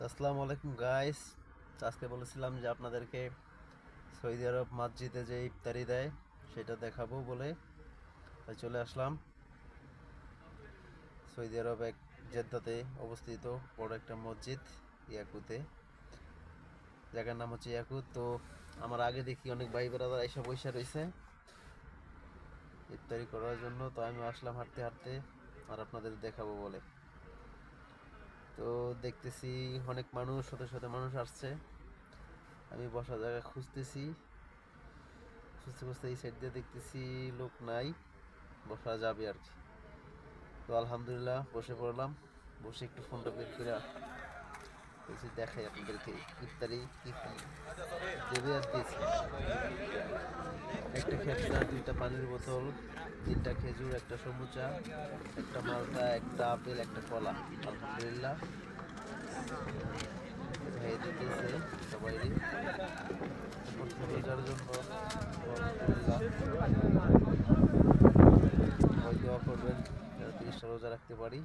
আসসালামু আলাইকুম গাইস। আজকে বলেছিলাম যে আপনাদেরকে সৌদি আরব মসজিদে যে ইফতারি দেয় সেটা দেখাবো বলে তাই চলে আসলাম। সৌদি আরব এক জেদ্দাতে অবস্থিত বড় একটা মসজিদ ইয়াকুতে, জায়গার নাম হচ্ছে ইয়াকুত। তো আমার আগে দেখি অনেক ভাই ব্রাদার এসে বসে রয়েছে ইফতারি করার জন্য, তো আমি আসলাম হাঁটতে হাঁটতে আর আপনাদের দেখাবো বলে। তো দেখতেছি অনেক মানুষ, শত শত মানুষ আসছে। আমি বসার জায়গা খুঁজতেছি, খুঁজতে খুঁজতে এই সাইড দিয়ে দেখতেছি লোক নাই, বসা যাবে আর কি। তো আলহামদুলিল্লাহ বসে পড়লাম। বসে একটু ফোনটা বের করে বলছি দেখাই আপনাদেরকে ইফতারি কি কি দেবে আর দিয়েছি। একটা খেপসা, দুইটা পানির বোতল, তিনটা খেজুর, একটা সমুচা, একটা মালটা, একটা আপেল, একটা কলা। আলহামদুলিল্লাহ ভাই দিতেছে সবাইরই রোজার জন্য। আলহামদুলিল্লাহ সবাই দোয়া করবেন যাতে 30টা রোজা রাখতে পারি।